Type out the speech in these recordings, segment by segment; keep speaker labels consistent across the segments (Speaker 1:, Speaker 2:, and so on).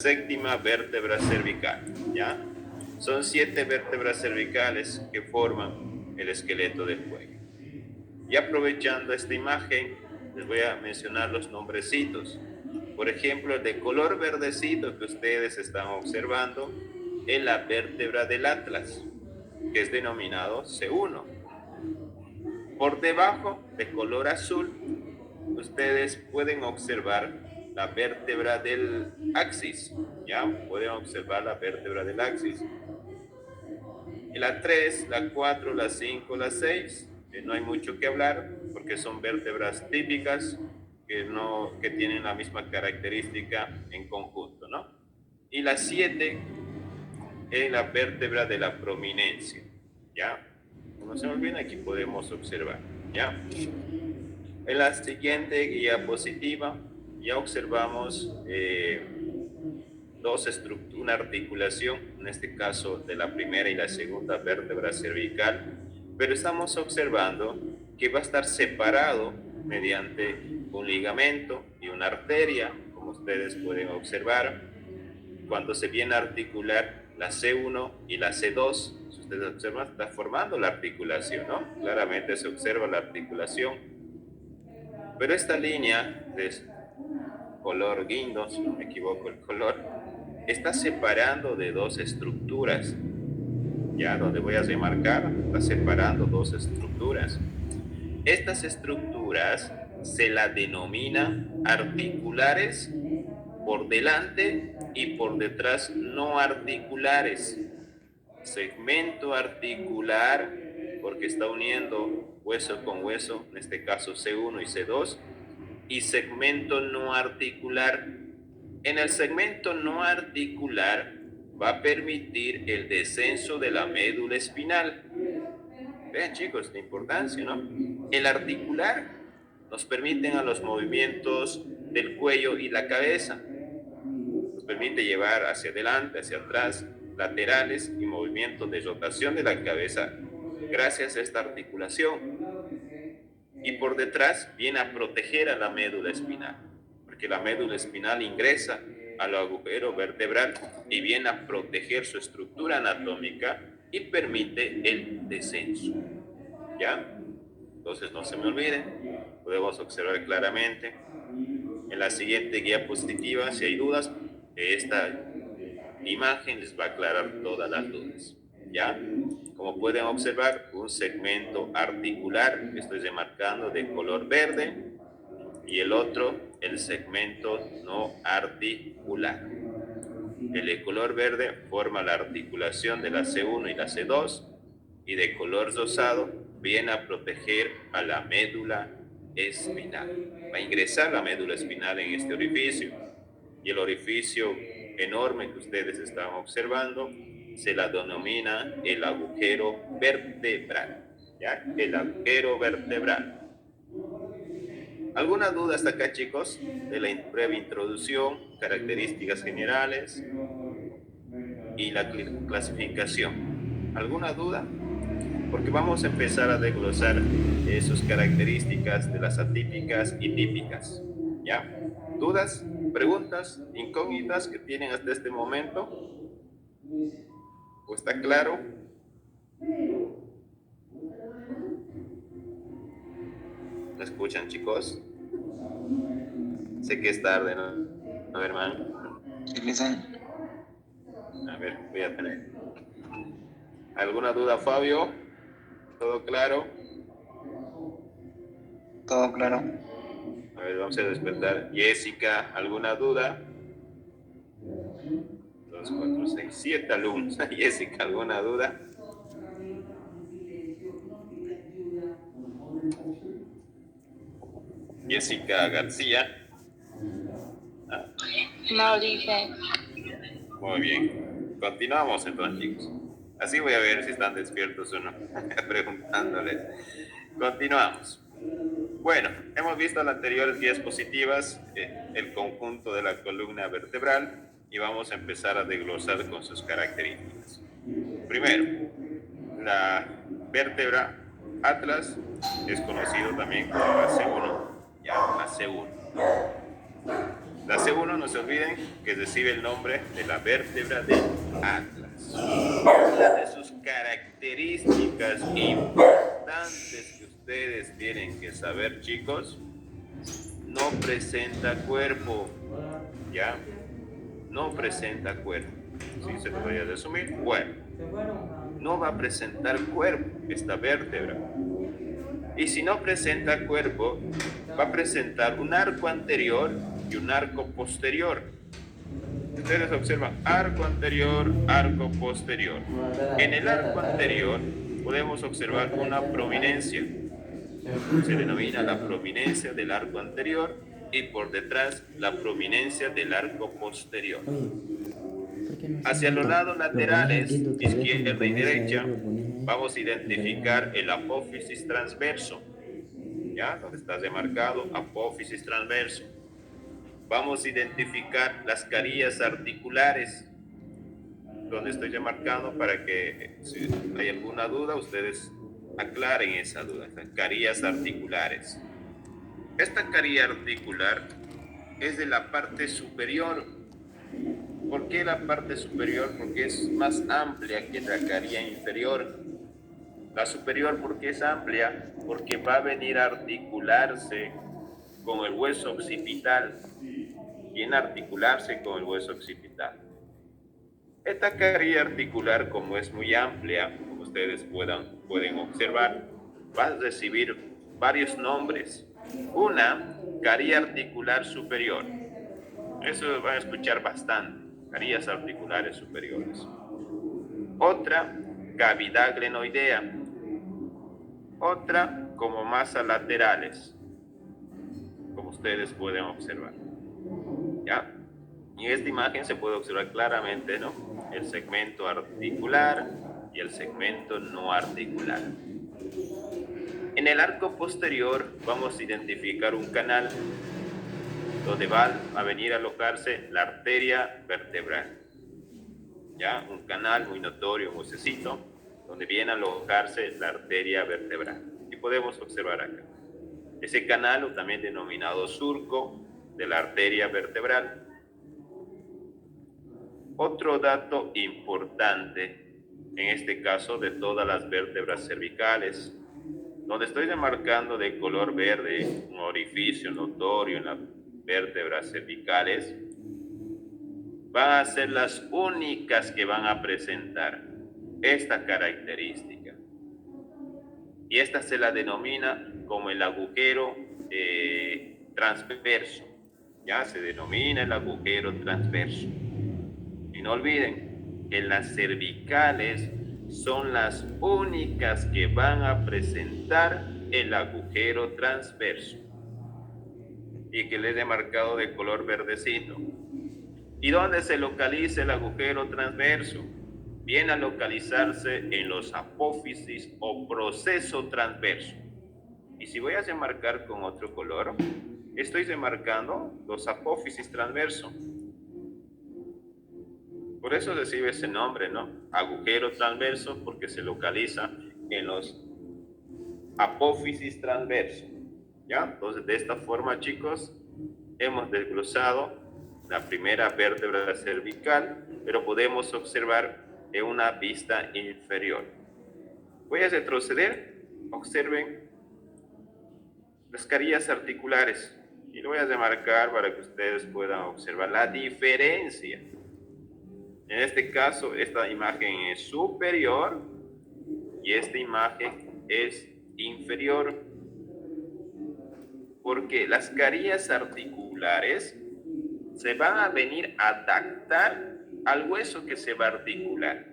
Speaker 1: Séptima vértebra cervical, ¿ya? Son 7 vértebras cervicales que forman el esqueleto del cuello. Y aprovechando esta imagen, les voy a mencionar los nombrecitos. Por ejemplo, el de color verdecito que ustedes están observando es la vértebra del atlas, que es denominado C1. Por debajo, de color azul, ustedes pueden observar la vértebra del axis, ¿ya? Pueden observar la vértebra del axis. Y la 3, la 4, la 5, la 6, no hay mucho que hablar porque son vértebras típicas que tienen la misma característica en conjunto, ¿no? Y la 7 es la vértebra de la prominencia, ¿ya? No se olviden, aquí podemos observar, ¿ya? En la siguiente diapositiva ya observamos una articulación, en este caso de la primera y la segunda vértebra cervical, pero estamos observando que va a estar separado mediante un ligamento y una arteria, como ustedes pueden observar. Cuando se viene a articular la C1 y la C2, si ustedes observan, está formando la articulación, ¿no? Claramente se observa la articulación. Pero esta línea de color guindo, si no me equivoco el color, está separando de dos estructuras. Ya donde voy a remarcar, está separando dos estructuras. Estas estructuras se las denomina articulares por delante y por detrás no articulares. Segmento articular, porque está uniendo hueso con hueso, en este caso C1 y C2, y segmento no articular. En el segmento no articular va a permitir el descenso de la médula espinal. Vean chicos, la importancia, ¿no? El articular nos permite a los movimientos del cuello y la cabeza. Nos permite llevar hacia adelante, hacia atrás, laterales y movimientos de rotación de la cabeza gracias a esta articulación. Y por detrás viene a proteger a la médula espinal, porque la médula espinal ingresa al agujero vertebral y viene a proteger su estructura anatómica y permite el descenso, ¿ya? Entonces no se me olviden, podemos observar claramente en la siguiente diapositiva, si hay dudas, esta imagen les va a aclarar todas las dudas, ¿ya? Como pueden observar, un segmento articular que estoy remarcando de color verde y el otro, el segmento no articular. El de color verde forma la articulación de la C1 y la C2 y de color rosado viene a proteger a la médula espinal. Va a ingresar la médula espinal en este orificio y el orificio enorme que ustedes están observando se la denomina el agujero vertebral, ¿ya? El agujero vertebral. ¿Alguna duda hasta acá, chicos? De la breve introducción, características generales y la clasificación. ¿Alguna duda? Porque vamos a empezar a desglosar sus características de las atípicas y típicas, ¿ya? ¿Dudas, preguntas, incógnitas que tienen hasta este momento? ¿O está claro? ¿Me escuchan, chicos? Sé que es tarde, ¿no? A ver, hermano. A ver, voy a tener. ¿Alguna duda, Fabio? ¿Todo claro?
Speaker 2: Todo claro.
Speaker 1: A ver, vamos a despertar. Jessica, ¿alguna duda? 2, 4, 6, 7 alumnos. Jessica, ¿alguna duda? Jessica García.
Speaker 3: No, dice.
Speaker 1: Muy bien. Continuamos entonces, chicos. Así voy a ver si están despiertos o no, preguntándoles. Continuamos. Bueno, hemos visto en las anteriores diapositivas el conjunto de la columna vertebral y vamos a empezar a desglosar con sus características. Primero, la vértebra atlas es conocido también como la C1, ya la C1. La C1, no se olviden que recibe el nombre de la vértebra del atlas. Una de sus características importantes que ustedes tienen que saber, chicos, no presenta cuerpo, ¿ya? No presenta cuerpo. ¿Sí? Se lo voy a resumir. Bueno, no va a presentar cuerpo esta vértebra. Y si no presenta cuerpo, va a presentar un arco anterior y un arco posterior. Ustedes observan arco anterior, arco posterior. En el arco anterior podemos observar una prominencia. Se denomina la prominencia del arco anterior y por detrás la prominencia del arco posterior. Hacia los lados laterales, izquierda y derecha, vamos a identificar el apófisis transverso. ¿Ya? Donde está remarcado apófisis transverso. Vamos a identificar las carillas articulares, donde estoy remarcando para que si hay alguna duda, ustedes aclaren esa duda. Las carillas articulares. Esta carilla articular es de la parte superior. ¿Por qué la parte superior? Porque es más amplia que la carilla inferior. La superior, porque es amplia, porque va a venir a articularse con el hueso occipital. Viene a articularse con el hueso occipital. Esta carilla articular, como es muy amplia, como ustedes pueden observar, va a recibir varios nombres. Una, carilla articular superior. Eso van a escuchar bastante, carillas articulares superiores. Otra, cavidad glenoidea. Otra, como masas laterales, como ustedes pueden observar. ¿Ya? En esta imagen se puede observar claramente, ¿no?, el segmento articular y el segmento no articular. En el arco posterior vamos a identificar un canal donde va a venir a alojarse la arteria vertebral. ¿Ya? Un canal muy notorio, un huesecito, donde viene a alojarse la arteria vertebral. Y podemos observar acá. Ese canal, o también denominado surco de la arteria vertebral. Otro dato importante, en este caso de todas las vértebras cervicales, donde estoy demarcando de color verde un orificio notorio en las vértebras cervicales, van a ser las únicas que van a presentar esta característica. Y esta se la denomina como el agujero transverso. Ya se denomina el agujero transverso. Y no olviden que las cervicales son las únicas que van a presentar el agujero transverso. Y que les he marcado de color verdecito. ¿Y dónde se localiza el agujero transverso? Viene a localizarse en los apófisis o proceso transverso. Y si voy a remarcar con otro color, estoy remarcando los apófisis transverso. Por eso recibe ese nombre, ¿no? Agujero transverso, porque se localiza en los apófisis transverso. ¿Ya? Entonces, de esta forma, chicos, hemos desglosado la primera vértebra cervical, pero podemos observar en una vista inferior. Voy a retroceder. Observen las carillas articulares y lo voy a remarcar para que ustedes puedan observar la diferencia. En este caso, esta imagen es superior y esta imagen es inferior, porque las carillas articulares se van a venir a adaptar al hueso que se va a articular.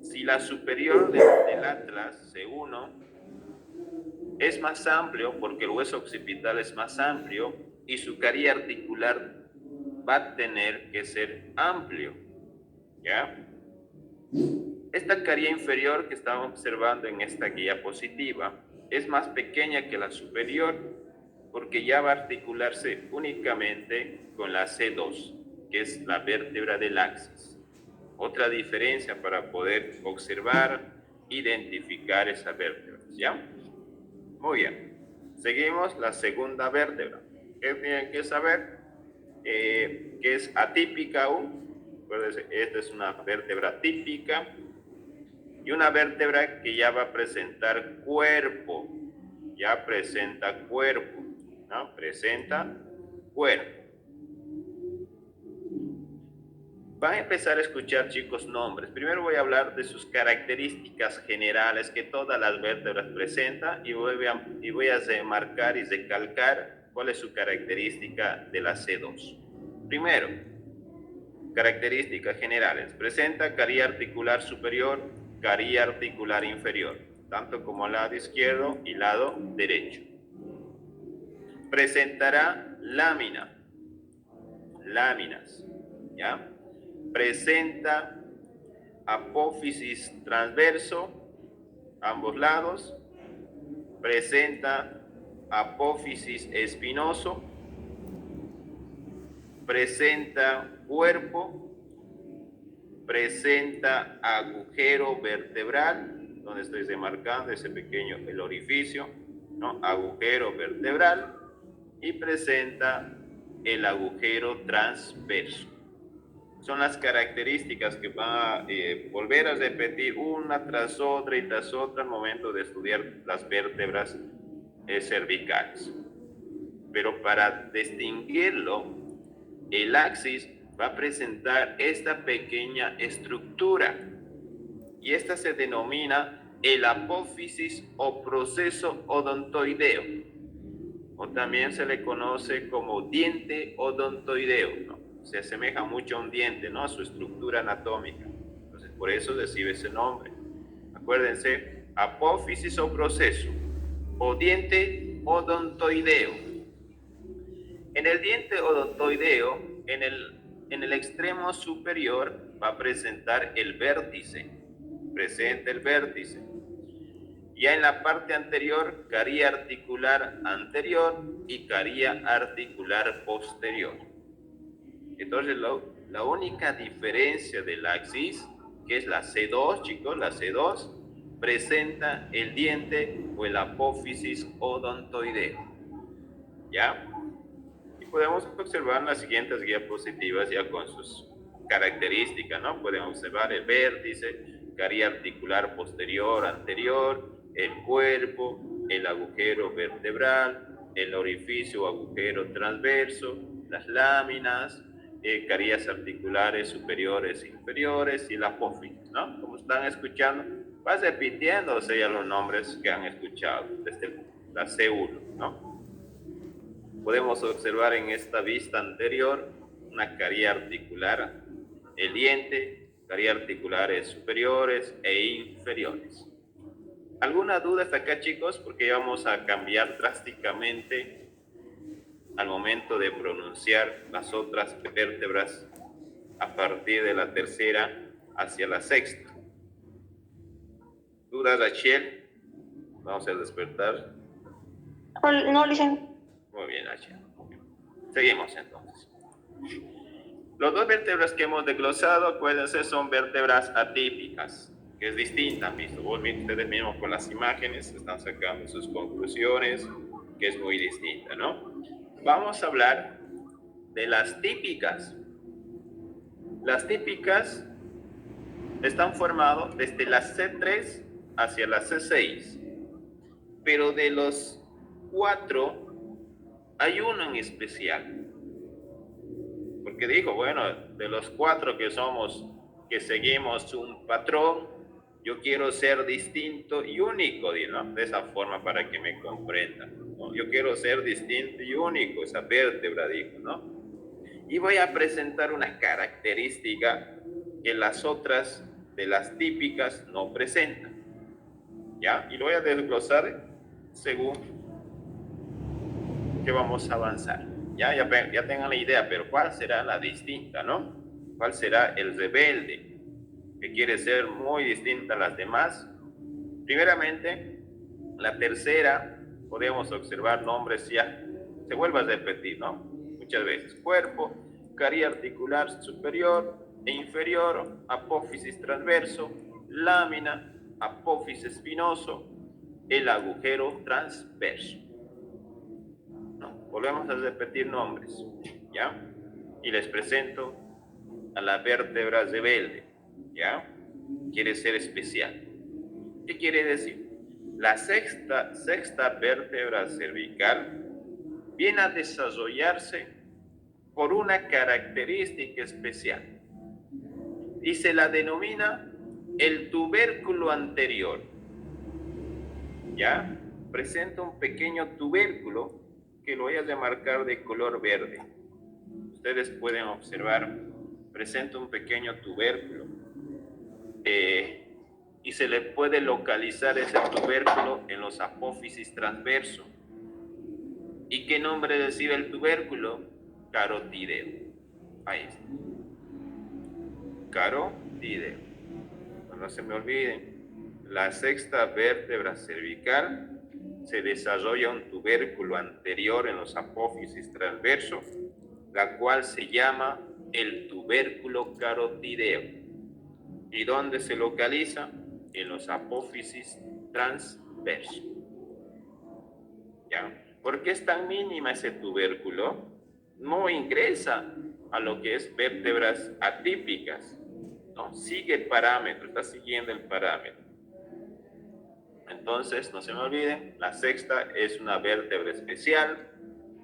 Speaker 1: Si la superior del atlas C1 es más amplio, porque el hueso occipital es más amplio, y su carilla articular va a tener que ser amplio, ¿ya? Esta carilla inferior que estamos observando en esta diapositiva es más pequeña que la superior, porque ya va a articularse únicamente con la C2, que es la vértebra del axis. Otra diferencia para poder observar, identificar esa vértebra, ¿ya? Muy bien. Seguimos la segunda vértebra. ¿Qué tienen que saber? que es atípica aún. Acuérdense, esta es una vértebra típica y una vértebra que ya va a presentar cuerpo, ya presenta cuerpo, ¿no? Presenta cuerpo. Van a empezar a escuchar, chicos, nombres. Primero voy a hablar de sus características generales que todas las vértebras presentan y voy a remarcar y recalcar cuál es su característica de la C2. Primero, características generales. Presenta caría articular superior, caría articular inferior, tanto como lado izquierdo y lado derecho. Presentará láminas, ¿ya? Presenta apófisis transverso, ambos lados. Presenta apófisis espinoso. Presenta cuerpo. Presenta agujero vertebral, donde estoy remarcando ese pequeño, el orificio, ¿no? Agujero vertebral. Y presenta el agujero transverso. Son las características que van a volver a repetir una tras otra y tras otra al momento de estudiar las vértebras cervicales. Pero para distinguirlo, el axis va a presentar esta pequeña estructura y esta se denomina el apófisis o proceso odontoideo, o también se le conoce como diente odontoideo, ¿no? Se asemeja mucho a un diente, ¿no? A su estructura anatómica. Entonces, por eso recibe ese nombre. Acuérdense, apófisis o proceso, o diente odontoideo. En el diente odontoideo, en el extremo superior, va a presentar el vértice. Presenta el vértice. Ya en la parte anterior, caría articular anterior y caría articular posterior. Entonces, la única diferencia del axis, que es la C2, chicos, la C2, presenta el diente o el apófisis odontoideo. ¿Ya? Y podemos observar las siguientes diapositivas ya con sus características, ¿no? Podemos observar el vértice, caría articular posterior, anterior, el cuerpo, el agujero vertebral, el orificio o agujero transverso, las láminas, carías articulares superiores e inferiores y la apófisis, ¿no? Como están escuchando, va repitiéndose ya los nombres que han escuchado desde la C1, ¿no? Podemos observar en esta vista anterior una caría articular, el diente, caría articulares superiores e inferiores. ¿Alguna duda hasta acá, chicos? Porque vamos a cambiar drásticamente al momento de pronunciar las otras vértebras a partir de la tercera hacia la sexta. ¿Dudas, Rachel? Vamos a despertar.
Speaker 2: No, licenciado.
Speaker 1: Muy bien, Rachel. Seguimos entonces. Los dos vértebras que hemos desglosado, acuérdense, son vértebras atípicas, que es distinta, visto. Ustedes mismos con las imágenes están sacando sus conclusiones, que es muy distinta, ¿no? Vamos a hablar de las típicas. Las típicas están formadas desde la C3 hacia la C6, pero de los 4 hay uno en especial. Porque dijo, bueno, de los 4 que somos, que seguimos un patrón, yo quiero ser distinto y único, ¿no? De esa forma para que me comprendan, ¿no? Yo quiero ser distinto y único, esa vértebra, dijo, ¿no? Y voy a presentar una característica que las otras de las típicas no presentan, ¿ya? Y lo voy a desglosar según que vamos a avanzar. Ya tengan la idea, pero ¿cuál será la distinta, no? ¿Cuál será el rebelde que quiere ser muy distinta a las demás? Primeramente, la tercera, podemos observar nombres ya, se vuelve a repetir, ¿no? Muchas veces. Cuerpo, caría articular superior e inferior, apófisis transverso, lámina, apófisis espinoso, el agujero transverso. ¿No? Volvemos a repetir nombres, ¿ya? y les presento a la vértebra rebelde, ¿ya? Quiere ser especial. ¿Qué quiere decir? La sexta vértebra cervical viene a desarrollarse por una característica especial y se la denomina el tubérculo anterior. ¿Ya? Presenta un pequeño tubérculo que lo voy a demarcar de color verde. Ustedes pueden observar, presenta un pequeño tubérculo y se le puede localizar ese tubérculo en los apófisis transversos. ¿Y qué nombre recibe el tubérculo? Carotideo. Ahí está. Carotideo. No se me olviden, la sexta vértebra cervical se desarrolla un tubérculo anterior en los apófisis transversos, la cual se llama el tubérculo carotideo. ¿Y dónde se localiza? En los apófisis transversos. ¿Ya? ¿Por qué es tan mínima ese tubérculo? No ingresa a lo que es vértebras atípicas, ¿no? Sigue el parámetro, está siguiendo el parámetro. Entonces, no se me olviden, la sexta es una vértebra especial,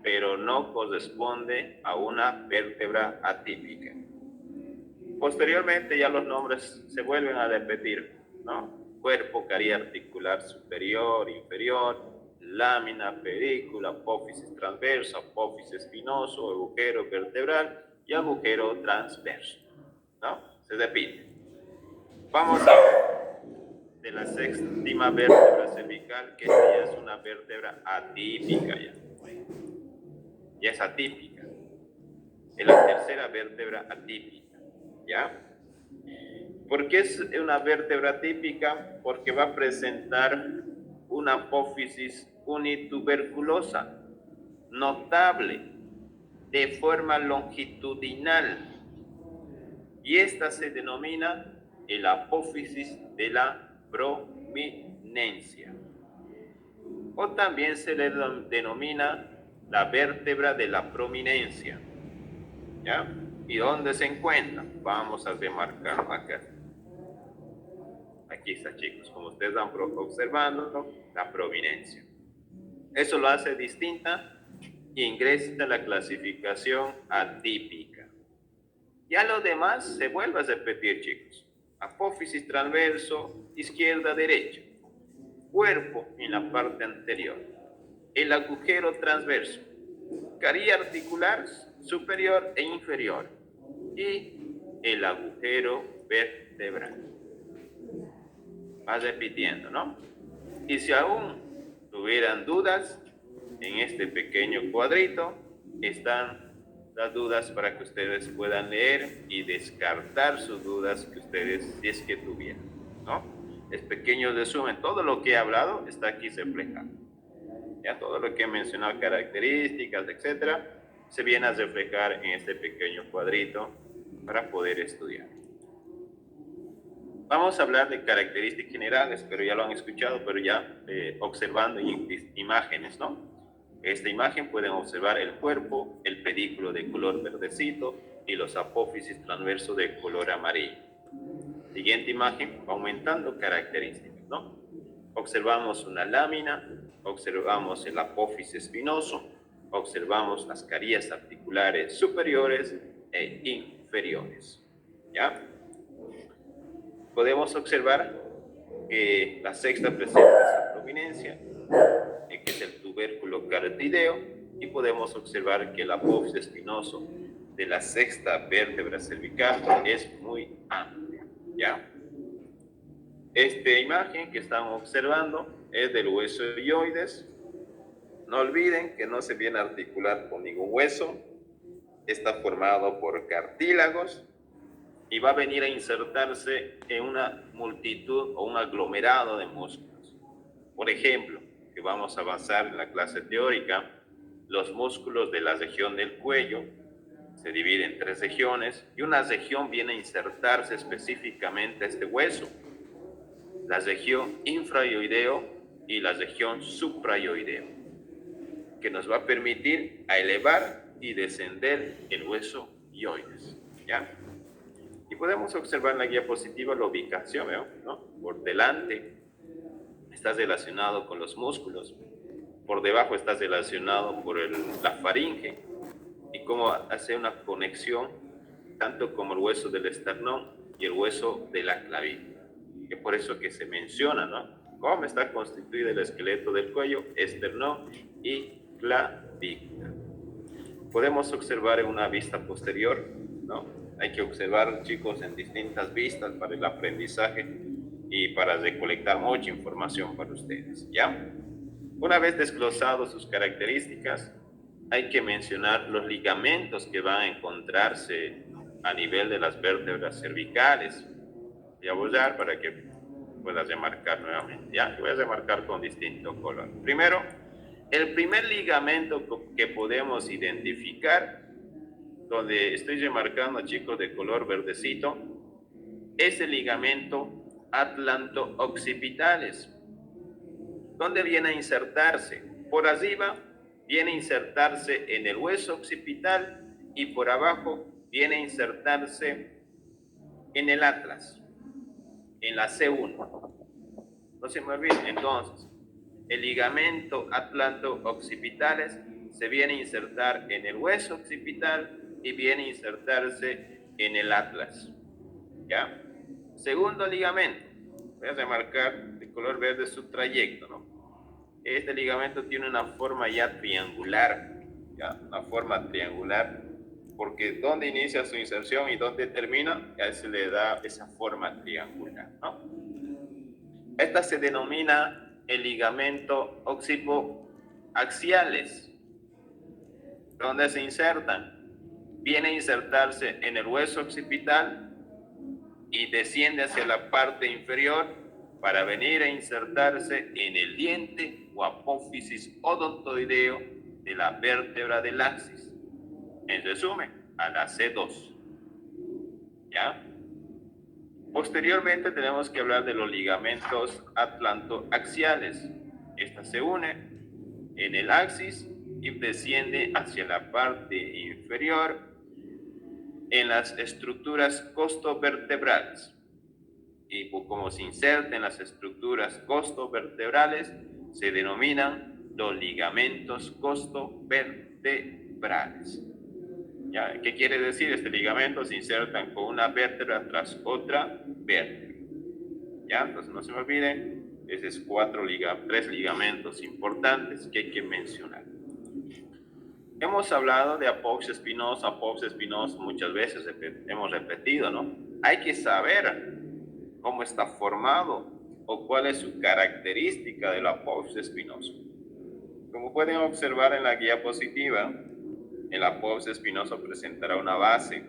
Speaker 1: pero no corresponde a una vértebra atípica. Posteriormente ya los nombres se vuelven a repetir, ¿no? Cuerpo cariarticular superior, inferior, lámina, pedícula, apófisis transverso, apófisis espinoso, agujero vertebral y agujero transverso, ¿no? Se repite. Vamos a ver de la séptima vértebra cervical, que esta ya es una vértebra atípica ya. Ya es atípica. Es la tercera vértebra atípica, ¿ya? ¿Por qué es una vértebra atípica? Porque va a presentar una apófisis unituberculosa notable de forma longitudinal y esta se denomina el apófisis de la prominencia o también se le denomina la vértebra de la prominencia, ¿ya? ¿Y dónde se encuentra? Vamos a remarcarlo acá. Aquí está, chicos, como ustedes van observando, la prominencia. Eso lo hace distinta y ingresa a la clasificación atípica. Ya lo demás se vuelve a repetir, chicos. Apófisis transverso, izquierda, derecha. Cuerpo en la parte anterior. El agujero transverso. Caría articular superior e inferior. Y el agujero vertebral. Va repitiendo, ¿no? Y si aún tuvieran dudas, en este pequeño cuadrito están las dudas para que ustedes puedan leer y descartar sus dudas que ustedes, si es que tuvieran, ¿no? Es pequeño resumen, todo lo que he hablado está aquí reflejado. Ya todo lo que he mencionado, características, etcétera, se viene a reflejar en este pequeño cuadrito para poder estudiar. Vamos a hablar de características generales, pero ya lo han escuchado, pero ya observando imágenes, ¿no? Esta imagen pueden observar el cuerpo, el pedículo de color verdecito y los apófisis transversos de color amarillo. Siguiente imagen, aumentando características, ¿no? Observamos una lámina, observamos el apófisis espinoso, observamos las carías articulares superiores e inferiores, ¿ya? Podemos observar que la sexta presenta esa prominencia, que es el tubérculo carotideo, y podemos observar que el apófisis espinoso de la sexta vértebra cervical es muy amplia, ¿ya? Esta imagen que están observando es del hueso hioides. No olviden que no se viene a articular con ningún hueso, está formado por cartílagos y va a venir a insertarse en una multitud o un aglomerado de músculos. Por ejemplo, que vamos a avanzar en la clase teórica, los músculos de la región del cuello se dividen en 3 regiones y una región viene a insertarse específicamente a este hueso, la región infraioideo y la región supraioideo, que nos va a permitir a elevar y descender el hueso hioides, ¿ya? Y podemos observar en la diapositiva la ubicación, ¿no? Por delante está relacionado con los músculos, por debajo está relacionado por la faringe, y cómo hace una conexión tanto como el hueso del esternón y el hueso de la clavícula. Es por eso que se menciona, ¿no? Cómo está constituido el esqueleto del cuello, esternón y clavícula. Podemos observar en una vista posterior, ¿no? Hay que observar, chicos, en distintas vistas para el aprendizaje y para recolectar mucha información para ustedes, ¿ya? Una vez desglosados sus características, hay que mencionar los ligamentos que van a encontrarse a nivel de las vértebras cervicales. Voy a borrar para que puedas remarcar nuevamente, ¿ya? Voy a remarcar con distinto color. Primero, el primer ligamento que podemos identificar, donde estoy remarcando, chicos, de color verdecito, es el ligamento atlanto-occipitales. ¿Dónde viene a insertarse? Por arriba viene a insertarse en el hueso occipital y por abajo viene a insertarse en el atlas, en la C1. No se me olvide, entonces, el ligamento atlanto-occipitales se viene a insertar en el hueso occipital y viene a insertarse en el atlas, ¿ya? Segundo ligamento, voy a remarcar de color verde su trayecto, ¿no? Este ligamento tiene una forma ya triangular, ¿ya? Una forma triangular, porque donde inicia su inserción y donde termina, ya se le da esa forma triangular, ¿no? Esta se denomina el ligamento occipoaxiales. ¿Dónde se insertan? Viene a insertarse en el hueso occipital y desciende hacia la parte inferior para venir a insertarse en el diente o apófisis odontoideo de la vértebra del axis. En resumen, a la C2. ¿Ya? Posteriormente tenemos que hablar de los ligamentos atlantoaxiales. Esta se une en el axis y desciende hacia la parte inferior en las estructuras costovertebrales. Y como se inserta en las estructuras costovertebrales, se denominan los ligamentos costovertebrales. ¿Ya? ¿Qué quiere decir? Este ligamento se insertan con una vértebra tras otra vértebra. ¿Ya? Entonces no se me olviden, esos tres ligamentos importantes que hay que mencionar. Hemos hablado de apófisis espinoso muchas veces hemos repetido, ¿no? Hay que saber cómo está formado o cuál es su característica del apófisis espinoso. Como pueden observar en la diapositiva, el apófisis espinoso presentará una base,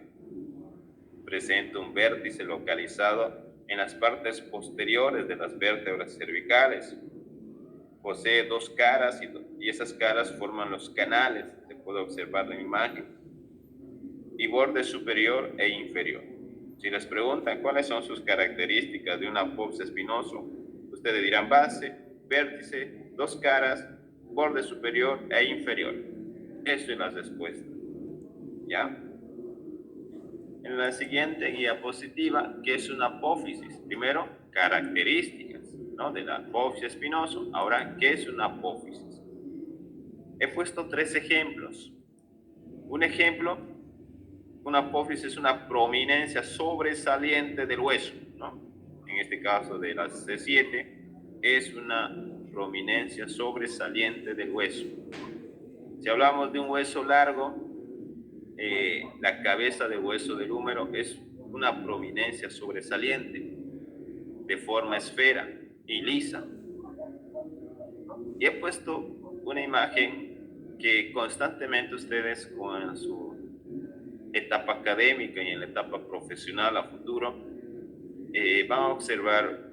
Speaker 1: presenta un vértice localizado en las partes posteriores de las vértebras cervicales. Posee dos caras y esas caras forman los canales, se puede observar en la imagen, y borde superior e inferior. Si les preguntan cuáles son sus características de un apófisis espinoso, ustedes dirán base, vértice, dos caras, borde superior e inferior. Eso es la respuesta. ¿Ya? En la siguiente diapositiva, ¿qué es una apófisis? Primero, características, ¿no?, del apófisis espinoso. Ahora, ¿qué es una apófisis? He puesto 3 ejemplos. Un ejemplo, una apófisis es una prominencia sobresaliente del hueso, ¿no? En este caso de la C7, es una prominencia sobresaliente del hueso. Si hablamos de un hueso largo, la cabeza del hueso del húmero es una prominencia sobresaliente de forma esfera y lisa. Y he puesto una imagen que constantemente ustedes con su etapa académica y en la etapa profesional a futuro van a observar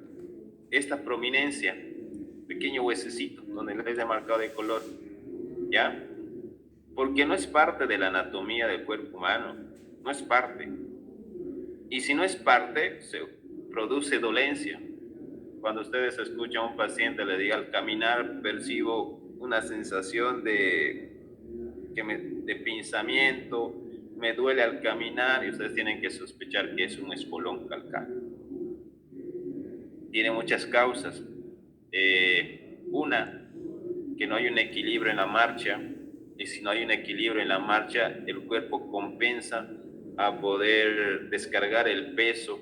Speaker 1: esta prominencia, pequeño huesecito donde les he marcado de color, ¿ya? Porque no es parte de la anatomía del cuerpo humano, no es parte. Y si no es parte, se produce dolencia. Cuando ustedes escuchan a un paciente le diga al caminar, percibo una sensación de pinzamiento, me duele al caminar, y ustedes tienen que sospechar que es un espolón calcáneo. Tiene muchas causas. Una, que no hay un equilibrio en la marcha, y si no hay un equilibrio en la marcha, el cuerpo compensa a poder descargar el peso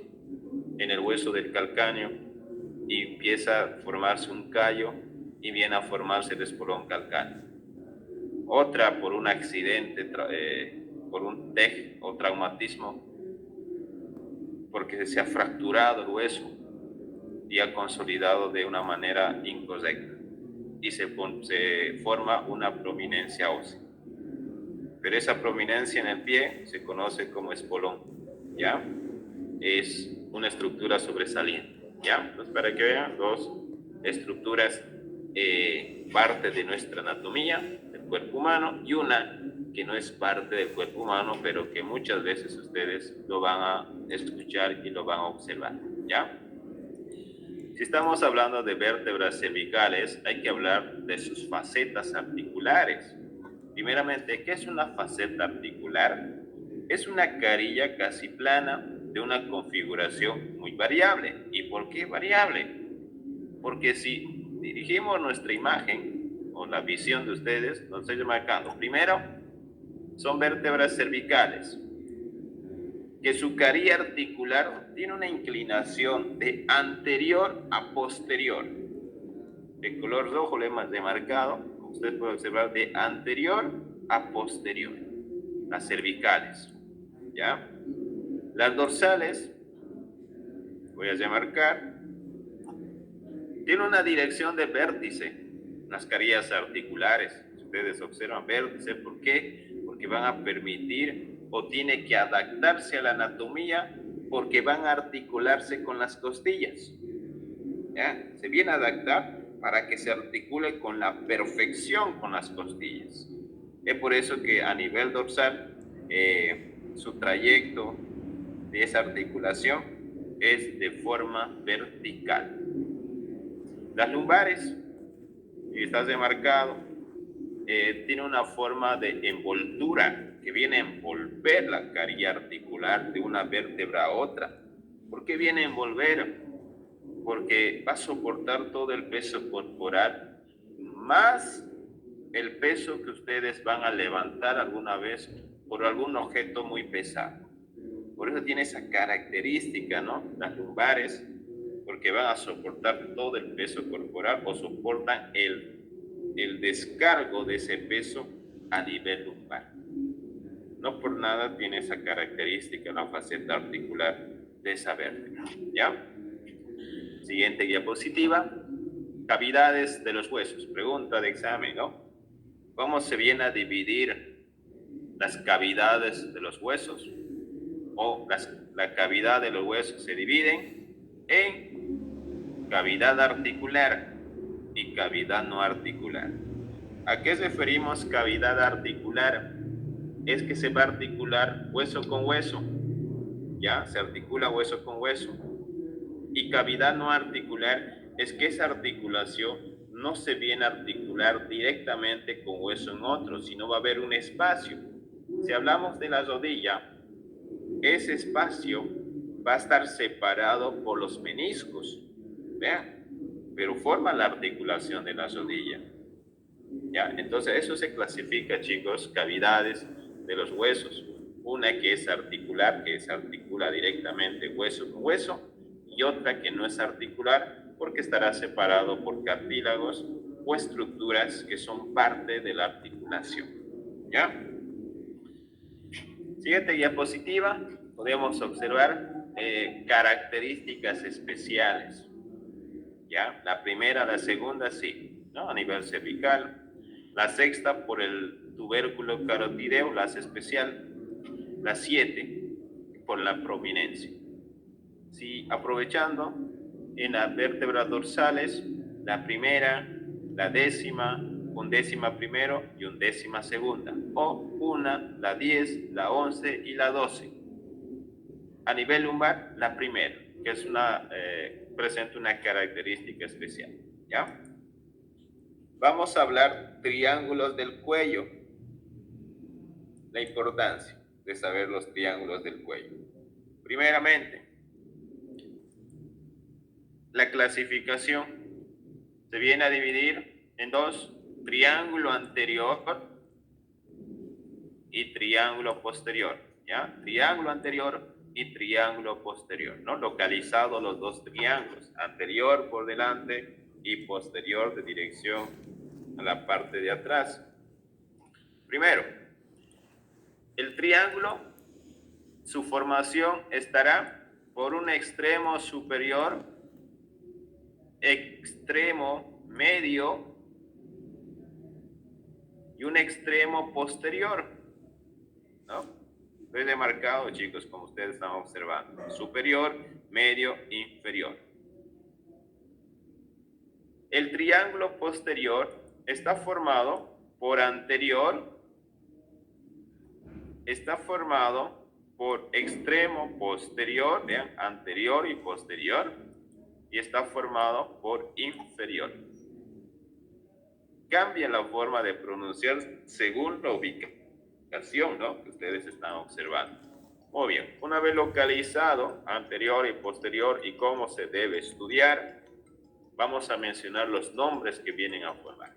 Speaker 1: en el hueso del calcáneo y empieza a formarse un callo y viene a formarse el espolón calcáneo. Otra, por un accidente, por un TEG o traumatismo, porque se ha fracturado el hueso y ha consolidado de una manera incorrecta y se forma una prominencia ósea. Pero esa prominencia en el pie se conoce como espolón, ¿ya? Es una estructura sobresaliente, ¿ya? Entonces, para que vean, dos estructuras, parte de nuestra anatomía del cuerpo humano, y una que no es parte del cuerpo humano, pero que muchas veces ustedes lo van a escuchar y lo van a observar, ¿ya? Si estamos hablando de vértebras cervicales, hay que hablar de sus facetas articulares. Primeramente, ¿qué es una faceta articular? Es una carilla casi plana de una configuración muy variable. ¿Y por qué variable? Porque si dirigimos nuestra imagen o la visión de ustedes, nos estoy marcando. Primero, son vértebras cervicales, que su carilla articular tiene una inclinación de anterior a posterior. De color rojo le hemos demarcado, ustedes pueden observar, de anterior a posterior, las cervicales, ¿ya? Las dorsales, voy a demarcar, tiene una dirección de vértice, las carillas articulares, ustedes observan vértice, ¿por qué? Porque van a permitir o tiene que adaptarse a la anatomía porque van a articularse con las costillas, ¿ya? Se viene a adaptar para que se articule con la perfección con las costillas. Es por eso que a nivel dorsal, su trayecto de esa articulación es de forma vertical. Las lumbares, y está demarcado, tiene una forma de envoltura que viene a envolver la carilla articular de una vértebra a otra. ¿Por qué viene a envolver? Porque va a soportar todo el peso corporal, más el peso que ustedes van a levantar alguna vez por algún objeto muy pesado. Por eso tiene esa característica, ¿no? Las lumbares, porque van a soportar todo el peso corporal o soportan el descargo de ese peso a nivel lumbar. No por nada tiene esa característica la faceta articular de esa vértebra, ¿ya? Siguiente diapositiva. Cavidades de los huesos. Pregunta de examen, ¿no? ¿Cómo se viene a dividir las cavidades de los huesos? O la cavidad de los huesos se dividen en cavidad articular y cavidad no articular. ¿A qué referimos cavidad articular? Es que se va a articular hueso con hueso, ¿ya? Se articula hueso con hueso. Y cavidad no articular es que esa articulación no se viene a articular directamente con hueso en otro, sino va a haber un espacio. Si hablamos de la rodilla, ese espacio va a estar separado por los meniscos, ¿vean? Pero forma la articulación de la rodilla. ¿Ya? Entonces eso se clasifica, chicos, cavidades de los huesos. Una que es articular, que se articula directamente hueso con hueso, y otra que no es articular porque estará separado por cartílagos o estructuras que son parte de la articulación, ¿ya? Siguiente diapositiva, podemos observar características especiales, ¿ya? La primera, la segunda, sí, ¿no? A nivel cervical. La sexta, por el tubérculo carotideo, la hace especial. La 7, por la prominencia. Sí, aprovechando, en las vértebras dorsales, la primera, la décima, undécima primero y undécima segunda, o una, la 10, la 11 y la 12. A nivel lumbar, la primera, que es presenta una característica especial, ¿ya? Vamos a hablar triángulos del cuello. La importancia. de saber los triángulos del cuello. Primeramente, la clasificación se viene a dividir en dos: triángulo anterior y triángulo posterior, ¿ya? Triángulo anterior y triángulo posterior, ¿no? Localizados los dos triángulos, anterior por delante y posterior de dirección a la parte de atrás. Primero, el triángulo, su formación estará por un extremo superior, extremo medio y un extremo posterior, ¿no? Estoy demarcado, chicos, como ustedes están observando: superior, medio, inferior. El triángulo posterior está formado por anterior, está formado por extremo posterior, vean, anterior y posterior, y está formado por inferior. Cambia la forma de pronunciar según la ubicación, ¿no?, que ustedes están observando. Muy bien, una vez localizado anterior y posterior y cómo se debe estudiar, vamos a mencionar los nombres que vienen a formar.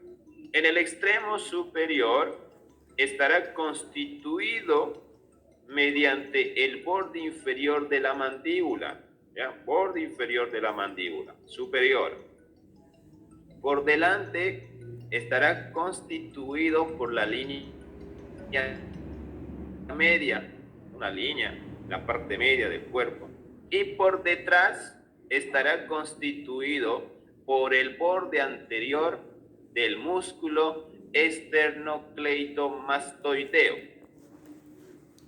Speaker 1: En el extremo superior estará constituido mediante el borde inferior de la mandíbula, ¿ya? Borde inferior de la mandíbula superior. Por delante estará constituido por la línea media, una línea, la parte media del cuerpo, y por detrás estará constituido por el borde anterior del músculo esternocleidomastoideo.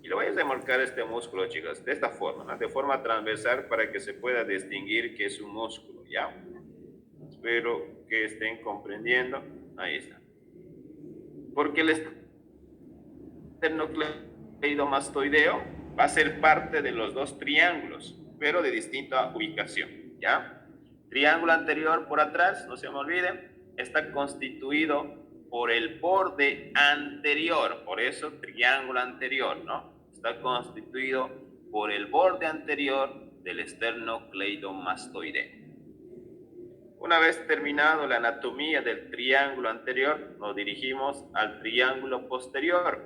Speaker 1: Y lo voy a demarcar este músculo, chicos, de esta forma, ¿no?, de forma transversal, para que se pueda distinguir que es un músculo, ¿ya? Espero que estén comprendiendo. Ahí está. Porque el esternocleidomastoideo va a ser parte de los dos triángulos, pero de distinta ubicación, ¿ya? Triángulo anterior por atrás, no se me olviden, está constituido por el borde anterior, por eso triángulo anterior, ¿no? Está constituido por el borde anterior del esternocleidomastoideo. Una vez terminado la anatomía del triángulo anterior, nos dirigimos al triángulo posterior.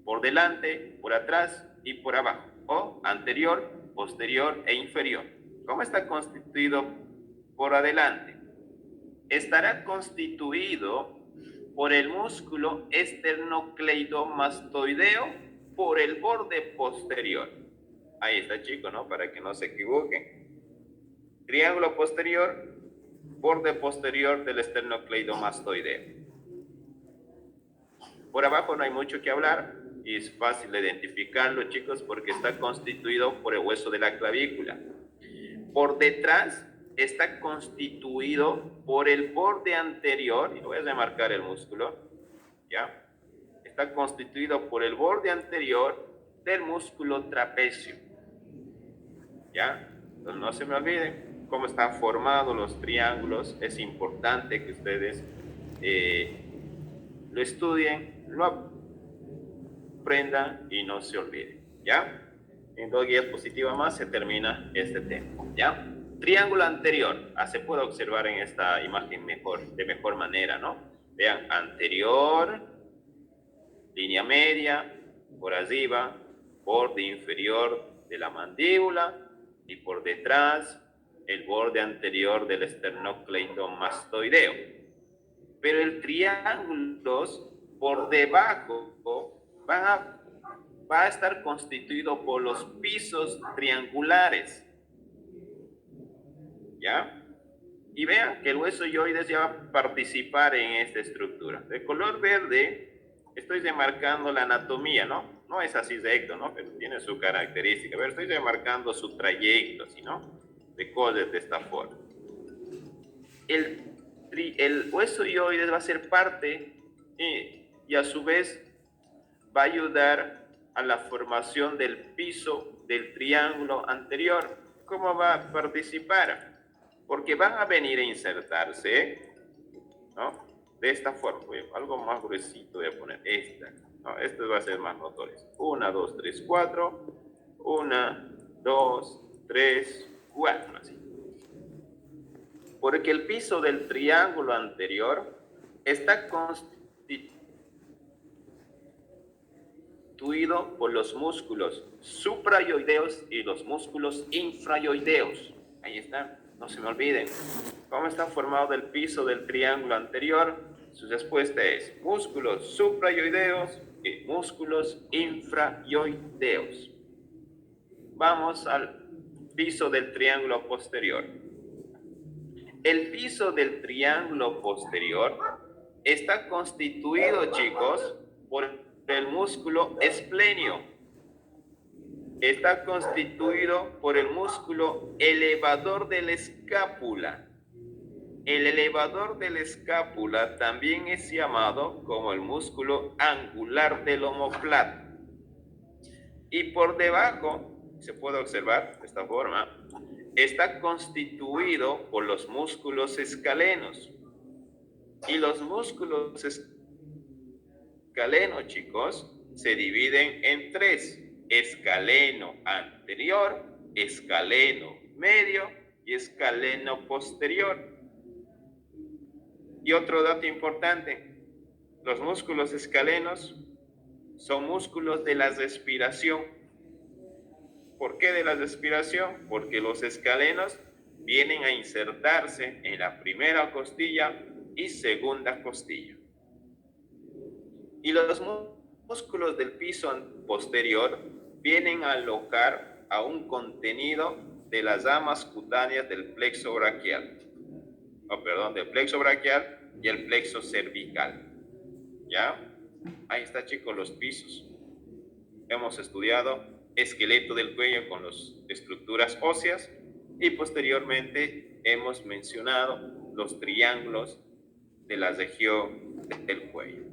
Speaker 1: Por delante, por atrás y por abajo, o anterior, posterior e inferior. ¿Cómo está constituido por adelante? Estará constituido por el músculo esternocleidomastoideo por el borde posterior. Ahí está, chicos, ¿no?, para que no se equivoquen. Triángulo posterior, borde posterior del esternocleidomastoideo. Por abajo no hay mucho que hablar y es fácil de identificarlo, chicos, porque está constituido por el hueso de la clavícula. Por detrás está constituido por el borde anterior, y lo voy a remarcar el músculo, ¿ya? Está constituido por el borde anterior del músculo trapecio, ¿ya? Entonces no se me olviden cómo están formados los triángulos. Es importante que ustedes lo estudien, lo aprendan y no se olviden, ¿ya? En 2 diapositivas más se termina este tema, ¿ya? Triángulo anterior, se puede observar en esta imagen de mejor manera, ¿no? Vean, anterior, línea media, por arriba, borde inferior de la mandíbula, y por detrás, el borde anterior del esternocleidomastoideo. Pero el triángulo por debajo va a estar constituido por los pisos triangulares, ¿ya? Y vean que el hueso hyoides ya va a participar en esta estructura. De color verde estoy demarcando la anatomía, ¿no? No es así recto, ¿no?, pero tiene su característica. A ver, estoy demarcando su trayecto, así, ¿no?, de cosas de esta forma. El hueso hyoides va a ser parte y a su vez va a ayudar a la formación del piso del triángulo anterior. ¿Cómo va a participar? Porque van a venir a insertarse, ¿no?, de esta forma. Algo más gruesito voy a poner esta, ¿no? No, esto va a ser más notorio. 1, 2, 3, 4. 1, 2, 3, 4. Así. Porque el piso del triángulo anterior está constituido por los músculos suprayoideos y los músculos infrayoideos. Ahí está, no se me olviden. ¿Cómo está formado el piso del triángulo anterior? Su respuesta es músculos suprayoideos y músculos infrayoideos. Vamos al piso del triángulo posterior. El piso del triángulo posterior está constituido, chicos, por el músculo esplenio. Está constituido por el músculo elevador de la escápula. El elevador de la escápula también es llamado como el músculo angular del omóplato. Y por debajo, se puede observar de esta forma, está constituido por los músculos escalenos. Y los músculos escalenos, chicos, se dividen en tres: escaleno anterior, escaleno medio y escaleno posterior. Y otro dato importante, los músculos escalenos son músculos de la respiración. ¿Por qué de la respiración? Porque los escalenos vienen a insertarse en la primera costilla y segunda costilla. Y los músculos del piso posterior vienen a alojar a un contenido de las ramas cutáneas del plexo braquial. Del plexo braquial y el plexo cervical. ¿Ya? Ahí está, chicos, los pisos. Hemos estudiado esqueleto del cuello con las estructuras óseas y posteriormente hemos mencionado los triángulos de la región del cuello.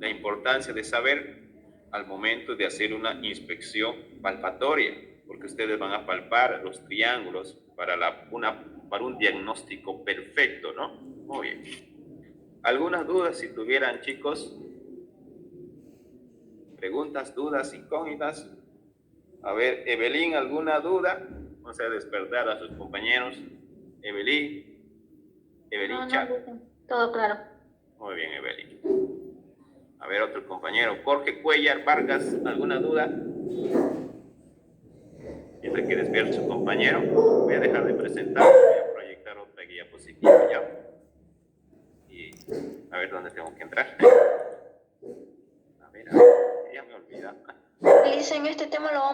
Speaker 1: La importancia de saber al momento de hacer una inspección palpatoria, porque ustedes van a palpar los triángulos para un diagnóstico perfecto, ¿no? Muy bien. ¿Algunas dudas si tuvieran, chicos? ¿Preguntas, dudas, incógnitas? A ver, Evelyn, ¿alguna duda? Vamos a despertar a sus compañeros. Evelyn, Chat.
Speaker 2: No, todo claro.
Speaker 1: Muy bien, Evelyn. A ver, otro compañero. Jorge Cuellar Vargas, ¿alguna duda? Mientras que despierta su compañero, voy a dejar de presentar, voy a proyectar otra diapositiva ya. Y a ver dónde tengo que entrar. A ver, ya me olvida.
Speaker 2: Dicen, este tema lo vamos